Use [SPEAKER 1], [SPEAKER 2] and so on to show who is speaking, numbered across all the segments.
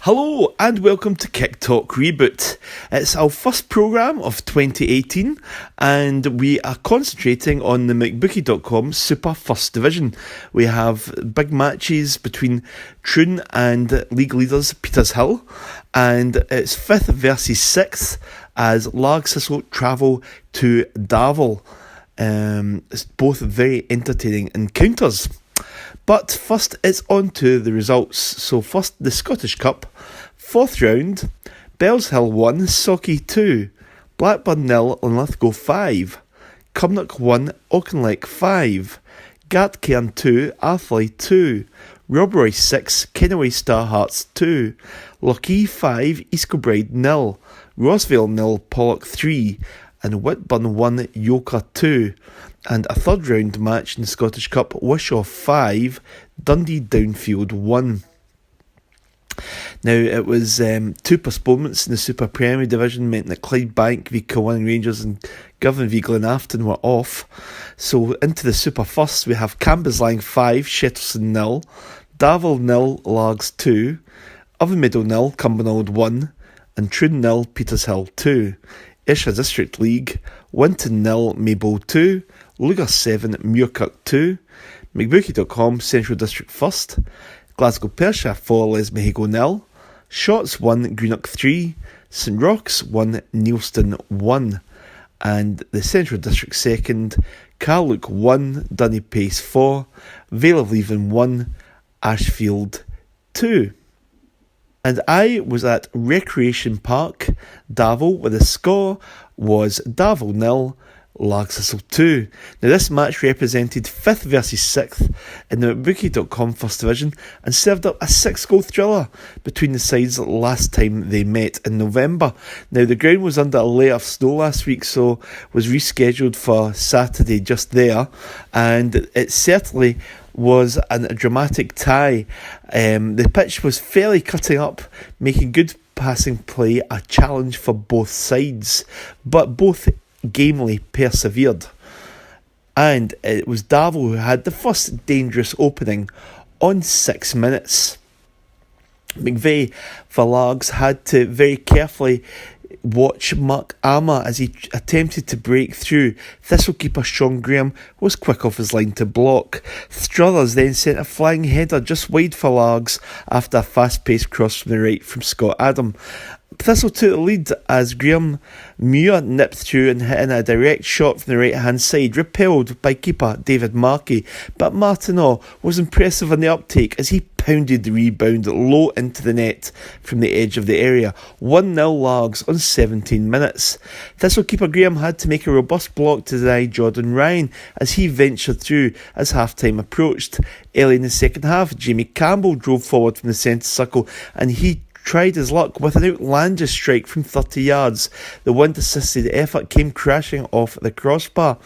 [SPEAKER 1] Hello and welcome to Kicktalk Reboot. It's our first programme of 2018 and we are concentrating on the McBookie.com Super First Division. We have big matches between Troon and league leaders Petershill, and it's 5th versus 6th as Largs Thistle travel to Darvel. It's both very entertaining encounters. But first, it's on to the results. So first, the Scottish Cup, 4th round, Bellshill 1, Socky 2, Blackburn 0, Linlithgow 5, Cumnock 1, Auchinleck 5, Gartcairn 2, Athley 2, Robroy 6, Kennaway Star Hearts 2, Lochee 5, East Kilbride 0, Rossvale 0, Pollock 3, and Whitburn 1, Yoker 2. And a third round match in the Scottish Cup, Wishaw 5, Dundee Downfield 1. Now, it was two postponements in the Super Premier Division meant that Clydebank v Kilwinning Rangers and Govan v Glenafton were off. So into the Super First, we have Cambuslang 5, Shettleston 0, Darvel 0, Largs 2, Oviedo 0, Cumbernauld 1, and Troon 0, Petershill 2. Ayrshire District League, Winton 0, Maybole 2, Lugar 7, Muirkirk 2, McBookie.com Central District First, Glasgow Perthshire 4, Lesmahago 0, Shotts 1, Greenock 3, St Rochs 1, Neilston 1, and the Central District Second, Carluke 1, Dunny-Pace 4, Vale of Leven 1, Ashfield 2. And I was at Recreation Park, Darvel, where the score was Darvel 0, Largs Thistle 2. Now this match represented 5th versus 6th in the McBookie.com First Division and served up a 6-goal thriller between the sides last time they met in November. Now the ground was under a layer of snow last week, so was rescheduled for Saturday just there, and it certainly was a dramatic tie. The pitch was fairly cutting up, making good passing play a challenge for both sides, but both gamely persevered. And it was Darvel who had the first dangerous opening on 6 minutes. McVeigh for Largs had to very carefully watch Mark Armour as he attempted to break through. Thistle keeper Sean Graham was quick off his line to block. Struthers then sent a flying header just wide for Largs after a fast-paced cross from the right from Scott Adam. Thistle took the lead as Graham Muir nipped through and hit in a direct shot from the right hand side, repelled by keeper David Markey, but Martineau was impressive on the uptake as he pounded the rebound low into the net from the edge of the area. 1-0 Largs on 17 minutes. Thistle keeper Graham had to make a robust block to deny Jordan Ryan as he ventured through as half-time approached. Early in the second half, Jamie Campbell drove forward from the centre circle and he tried his luck with an outlandish strike from 30 yards. The wind-assisted effort came crashing off the crossbar.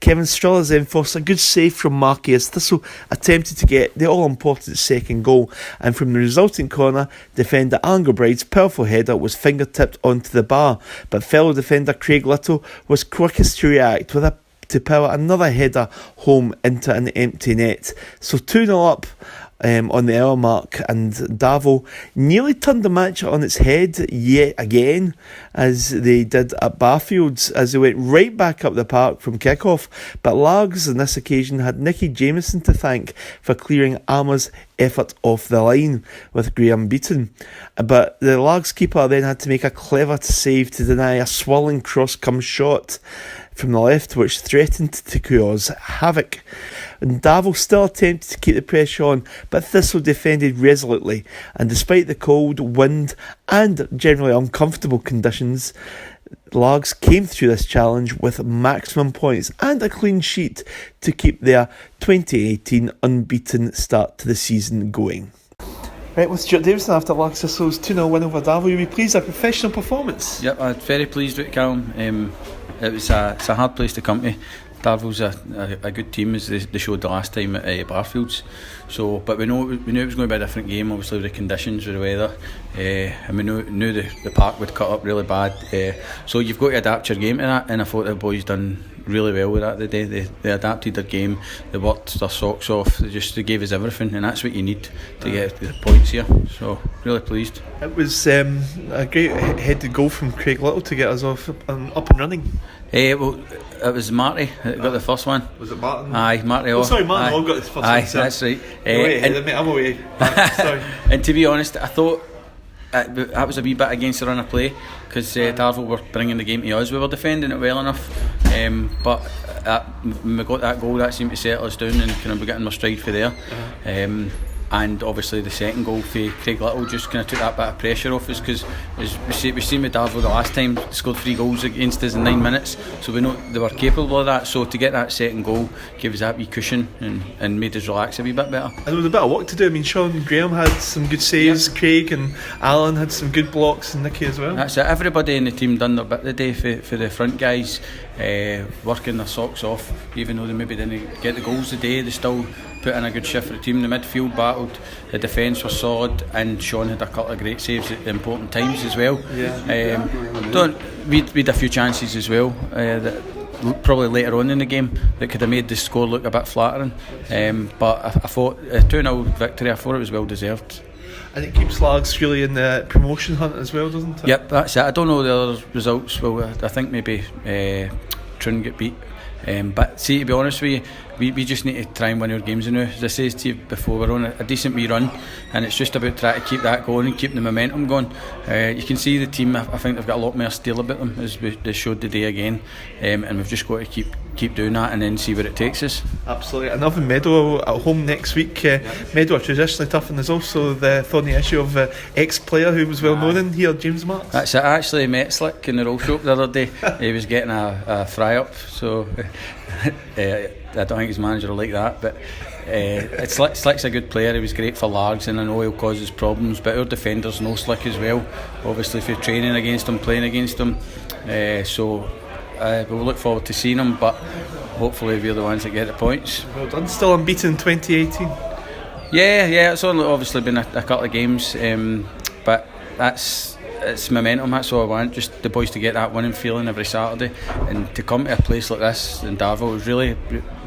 [SPEAKER 1] Kevin Struthers then forced a good save from Markey as Thistle attempted to get the all-important second goal, and from the resulting corner, defender Alan Gilbride's powerful header was finger-tipped onto the bar, but fellow defender Craig Little was quickest to react to power another header home into an empty net. So 2-0 up on the hour mark, and Darvel nearly turned the match on its head yet again, as they did at Barfields, as they went right back up the park from kick-off. But Largs on this occasion had Nicky Jameson to thank for clearing Armour's effort off the line, with Graham beaten. But the Largs keeper then had to make a clever save to deny a swirling cross-come shot from the left, which threatened to cause havoc. And Darvel still attempted to keep the pressure on, but Thistle defended resolutely, and despite the cold, wind and generally uncomfortable conditions, Largs came through this challenge with maximum points and a clean sheet to keep their 2018 unbeaten start to the season going. Right, with Stuart Davison after Largs Thistle's 2-0 win over Darvel, you'll be pleased with a professional performance?
[SPEAKER 2] Yep, I'm very pleased with it, Callum. It's a hard place to come to. Darvel's a good team, as they showed the last time at Barfields. So, but we knew it was going to be a different game. Obviously, with the conditions, with the weather, and we knew the park would cut up really bad. So you've got to adapt your game to that. And I thought the boys done really well with that today. They adapted their game, they worked their socks off, they gave us everything, and that's what you need to get the points here. So really pleased.
[SPEAKER 1] It was a great headed goal from Craig Little to get us off up and running.
[SPEAKER 2] Well, it was Marty that got the first one.
[SPEAKER 1] Was it Martin?
[SPEAKER 2] Aye, Marty.
[SPEAKER 1] Sorry, Martin Hall got the first one.
[SPEAKER 2] Aye, that's right.
[SPEAKER 1] I'm away. Sorry.
[SPEAKER 2] And to be honest, I thought that was a wee bit against the run of play, because Darvel were bringing the game to us. We were defending it well enough, but when we got that goal, that seemed to settle us down and kind of be getting my stride for there. And obviously the second goal for Craig Little just kind of took that bit of pressure off us, because we've seen with Darvel the last time, they scored 3 goals against us in 9 minutes, so we know they were capable of that. So to get that second goal gave us that wee cushion and made us relax a wee bit better.
[SPEAKER 1] And there was a bit of work to do. I mean, Sean Graham had some good saves, Craig and Alan had some good blocks, and Nicky as well.
[SPEAKER 2] That's it. Everybody in the team done their bit today for the front guys, working their socks off. Even though they maybe didn't get the goals today, they still put in a good shift for the team. The midfield battled, the defence was solid, and Sean had a couple of great saves at important times as well. We'd a few chances as well that probably later on in the game that could have made the score look a bit flattering, but I thought a 2-0 victory, I thought it was well deserved.
[SPEAKER 1] And it keeps Largs really in the promotion hunt as well, doesn't it?
[SPEAKER 2] Yep, that's it. I don't know the other results. Well, I think maybe Troon get beat. But see, to be honest with you, we just need to try and win our games now. As I said to you before, we're on a decent wee run, and it's just about trying to keep that going and keep the momentum going. You can see the team, I think they've got a lot more steel about them, as they showed today again, and we've just got to keep doing that and then see where it takes us.
[SPEAKER 1] Absolutely. Another Meadow at home next week. Meadow are traditionally tough, and there's also the thorny issue of ex-player who was well known in here, James Marks.
[SPEAKER 2] That's it. I actually met Slick in the roll shop the other day. He was getting a fry up, so I don't think his manager will like that, but Slick's a good player. He was great for Largs, and I know he'll cause us problems, but our defenders know Slick as well, obviously for training against him, playing against him, so we'll look forward to seeing him, but hopefully we're the ones that get the points.
[SPEAKER 1] Well done. Still unbeaten in 2018.
[SPEAKER 2] Yeah, it's only obviously been a couple of games, but it's momentum. That's all I want, just the boys to get that winning feeling every Saturday, and to come to a place like this in Darvel was really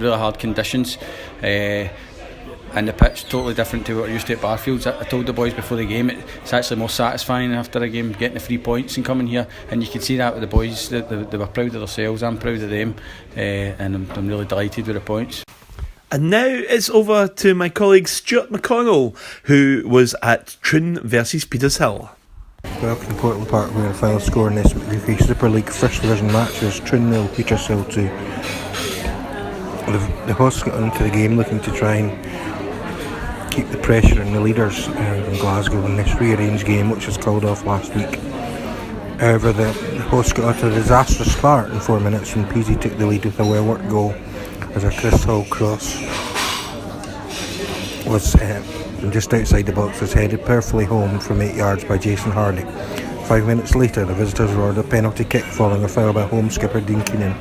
[SPEAKER 2] hard conditions, and the pitch totally different to what we're used to at Barfields. I told the boys before the game it's actually more satisfying after a game getting the 3 points and coming here, and you could see that with the boys. They were proud of themselves. I'm proud of them, and I'm really delighted with the points.
[SPEAKER 1] And now it's over to my colleague Stuart McConnell, who was at Troon versus Petershill.
[SPEAKER 3] Welcome to Portland Park, where the final score in this McBookie Super League First Division match was Troon 0, Petershill 2. The hosts got into the game looking to try and keep the pressure on the leaders in Glasgow in this rearranged game, which was called off last week. However, the hosts got out to a disastrous start in 4 minutes when Peasy took the lead with a well-worked goal as a Chris Hall cross was just outside the box, was headed perfectly home from 8 yards by Jason Hardy. 5 minutes later, the visitors were ordered a penalty kick following a foul by home skipper Dean Keenan.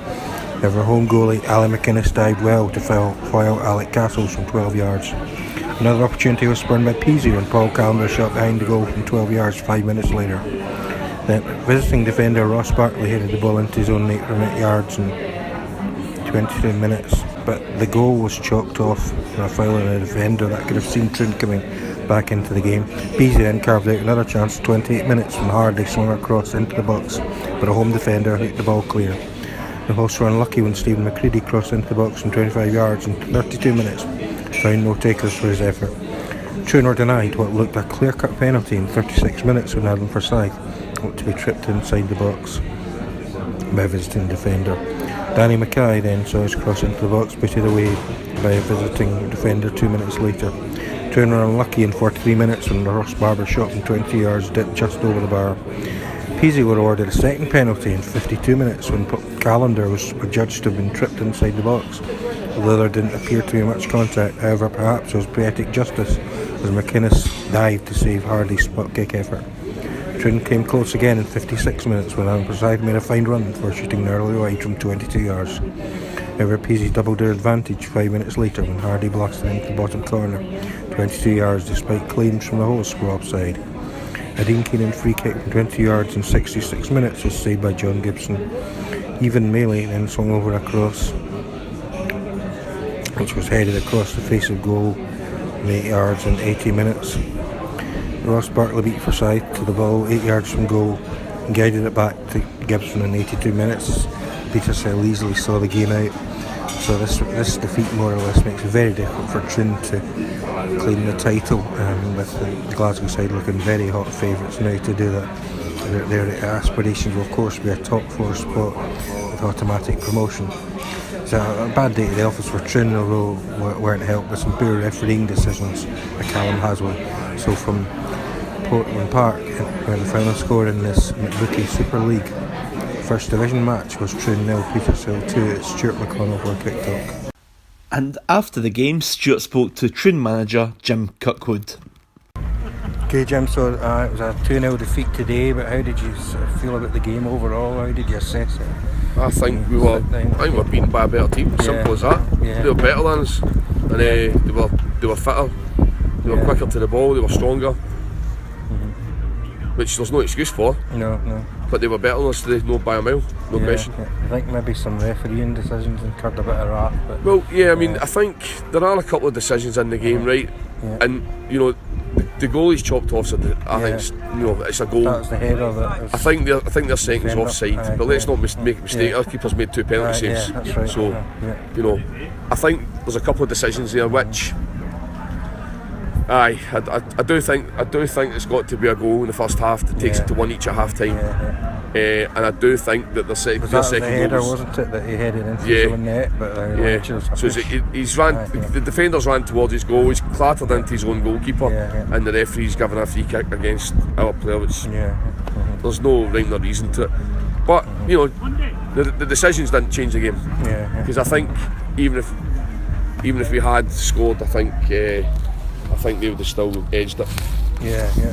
[SPEAKER 3] However, home goalie Ali McInnes dived well to foil Alec Castles from 12 yards. Another opportunity was spurned by Peasy when Paul Callender shot behind the goal from 12 yards 5 minutes later. The visiting defender Ross Bartley headed the ball into his own net from 8 yards in 22 minutes, but the goal was chalked off for a foul on a defender that could have seen Troon coming back into the game. Peasy then carved out another chance 28 minutes when Hardy swung across into the box, but a home defender hit the ball clear. The hosts were unlucky when Stephen McCready crossed into the box from 25 yards in 32 minutes, found no takers for his effort. Troon were denied what looked a clear-cut penalty in 36 minutes when Adam Forsyth looked to be tripped inside the box by a visiting defender. Danny Mackay then saw his cross into the box booted away by a visiting defender 2 minutes later. Troon were unlucky in 43 minutes when Ross Barber shot from 20 yards dipped just over the bar. Peasy were awarded a second penalty in 52 minutes when Callender was adjudged to have been tripped inside the box. Although there didn't appear to be much contact, however perhaps it was poetic justice as McInnes dived to save Hardy's spot kick effort. Troon came close again in 56 minutes when Adam Forsyth made a fine run for shooting narrowly wide from 22 yards. However, Peasy doubled their advantage 5 minutes later when Hardy blasted into the bottom corner 22 yards despite claims from the hosts were offside. A Dean Keenan free kick from 20 yards in 66 minutes was saved by John Gibson. Even melee then swung over a cross, which was headed across the face of goal in 8 yards in 80 minutes. Ross Barkley beat Forsyth to the ball 8 yards from goal and guided it back to Gibson in 82 minutes. Petershill easily saw the game out. So this defeat more or less makes it very difficult for Troon to claim the title, with the Glasgow side looking very hot favourites now to do that. Their aspirations will of course be a top 4 spot with automatic promotion. It's a bad day at the office for Troon, although weren't helped with some poor refereeing decisions by Callum Haswell. So from Portland Park, where the final score in this McBookie Super League First Division match was Troon 0, Petershill 2. It's Stuart McConnell for Kicktalk.
[SPEAKER 1] And after the game, Stuart spoke to Troon manager Jim Kirkwood.
[SPEAKER 3] Okay, Jim, so it was a 2-0 defeat today, but how did you feel about the game overall? How did you assess it?
[SPEAKER 4] I think we were beaten by a better team. Simple as that.
[SPEAKER 3] Yeah.
[SPEAKER 4] They were better than us, and they were fitter. They were quicker to the ball. They were stronger, which there's no excuse for.
[SPEAKER 3] No.
[SPEAKER 4] But they were better than us today, no by a mile, no question.
[SPEAKER 3] Yeah. I think maybe some refereeing decisions incurred a bit of wrath. But
[SPEAKER 4] Well, yeah, I mean, I think there are a couple of decisions in the game, right?
[SPEAKER 3] Yeah.
[SPEAKER 4] And you know, the goalie's chopped off, so I think it's a goal.
[SPEAKER 3] That was the head of it.
[SPEAKER 4] I think they're saying it's offside,
[SPEAKER 3] Aye,
[SPEAKER 4] but let's
[SPEAKER 3] yeah.
[SPEAKER 4] not make a mistake.
[SPEAKER 3] Yeah.
[SPEAKER 4] Our keeper's made 2 penalty
[SPEAKER 3] Yeah,
[SPEAKER 4] saves,
[SPEAKER 3] that's right.
[SPEAKER 4] so you know, I think there's a couple of decisions there which. I do think it's got to be a goal in the first half that takes it to 1 each at half time. And I do think that their second
[SPEAKER 3] the header,
[SPEAKER 4] goal
[SPEAKER 3] wasn't it, that he headed into
[SPEAKER 4] Yeah.
[SPEAKER 3] his own net? But
[SPEAKER 4] so he's ran. The defenders ran towards his goal. He's clattered into his own goalkeeper, and the referee's given a free kick against our player. Which there's no rhyme or reason to it. But you know, the decisions didn't change the game. Because I think even if we had scored, I think they would have still edged it.
[SPEAKER 3] Yeah. So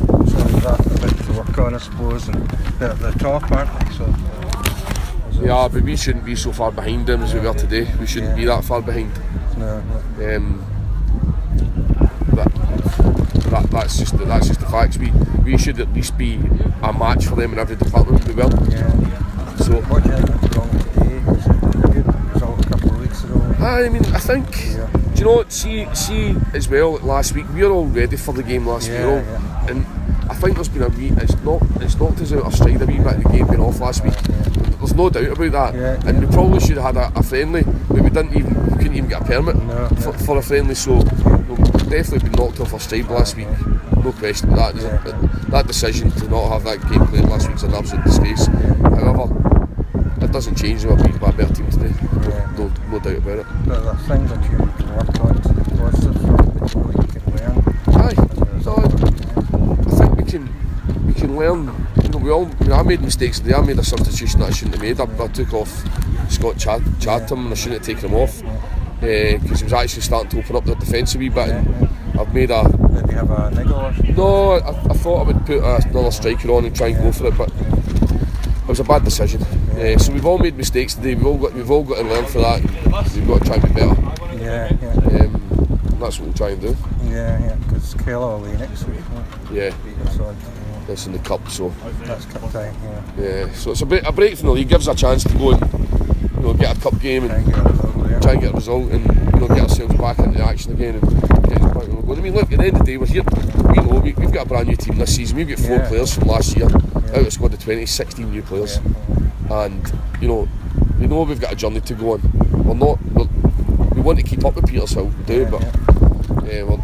[SPEAKER 3] that's a bit to work on, I suppose. And they're the top, aren't they? So.
[SPEAKER 4] Yeah, but we shouldn't be so far behind them as we were today. We shouldn't be that far behind.
[SPEAKER 3] No.
[SPEAKER 4] That's just the facts. We should at least be a match for them in every department. We will.
[SPEAKER 3] Yeah.
[SPEAKER 4] So
[SPEAKER 3] what do you think went wrong today? Was it a good result a couple of weeks ago?
[SPEAKER 4] I mean, I think. Do you know what? See as well. Last week we were all ready for the game last week, and I think there's been a wee. It's knocked us out of stride a wee bit in the game being off last week. There's no doubt about that. And we probably should have had a friendly, but we couldn't even get a permit for a friendly. So we've definitely been knocked off our stride last week. No question about that. That decision to not have that game played last week is an absolute disgrace. However, it doesn't change that we're beaten by a better team today. No doubt about it.
[SPEAKER 3] But there are things that you can work on to the positive from that you can learn.
[SPEAKER 4] I think we can learn. You know, I made mistakes today. I made a substitution that I shouldn't have made. I took off Scott Chatham and I shouldn't have taken him off because he was actually starting to open up the defence a wee bit. I've made a.
[SPEAKER 3] Did you have a niggle or something?
[SPEAKER 4] No, I thought I would put another striker on and try and go for it, but it was a bad decision. So we've all made mistakes today. We've all got to learn for that. We've got to try and be better. That's what we'll try and do.
[SPEAKER 3] Because Keller will be next week.
[SPEAKER 4] That's in the cup, so
[SPEAKER 3] that's cup time.
[SPEAKER 4] So it's a break from the league. Gives us a chance to go and get a cup game and try and get a result and get ourselves back into action again and get us back where we're going. I mean, look, at the end of the day, we're here. We know we've got a brand new team this season. We've got 4 players from last year out of a squad of 20, 16 new players, and we know we've got a journey to go on. We want to keep up with Petershill, we do, but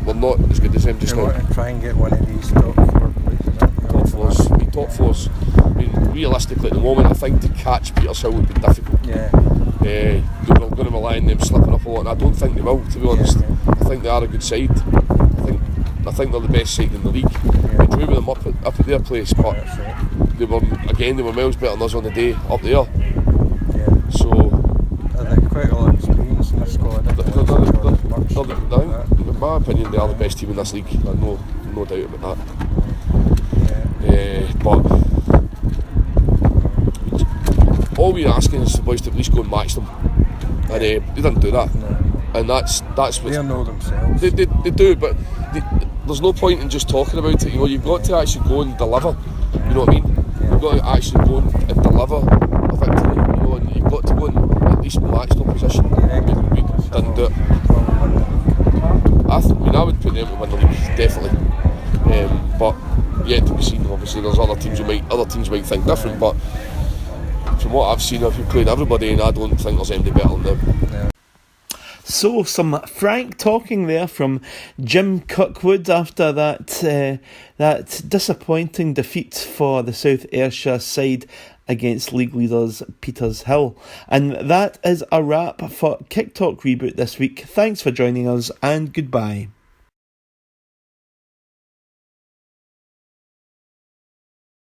[SPEAKER 4] we're not as good as them just now.
[SPEAKER 3] We want to try and get one of these top 4 places.
[SPEAKER 4] Top fours. I mean, realistically at the moment, I think to catch Petershill would be difficult. We're going to rely on them slipping up a lot, and I don't think they will, to be honest. I think they are a good side. I think they're the best side in the league. We drew with them up at their place, but they were miles better than us on the day up there. So
[SPEAKER 3] they've quite a lot of experience in their squad.
[SPEAKER 4] In my opinion, they are the best team in this league. No doubt about that. But all we're asking is the boys to at least go and match them, and they didn't do that. And that's what
[SPEAKER 3] they know themselves.
[SPEAKER 4] They do, but there's no point in just talking about it. You know, you've got to actually go and deliver. You know what I mean? You've got to actually go and deliver a victory. You know, and you've got to go and at least match the opposition. We didn't do it. I would put them to win the league, definitely. But yet to be seen. Obviously, there's other teams might think different. But from what I've seen, I've played everybody, and I don't think there's anybody better than them.
[SPEAKER 3] Yeah.
[SPEAKER 1] So, some frank talking there from Jim Kirkwood after that disappointing defeat for the South Ayrshire side against league leaders Petershill. And that is a wrap for Kicktalk Reboot this week. Thanks for joining us, and goodbye.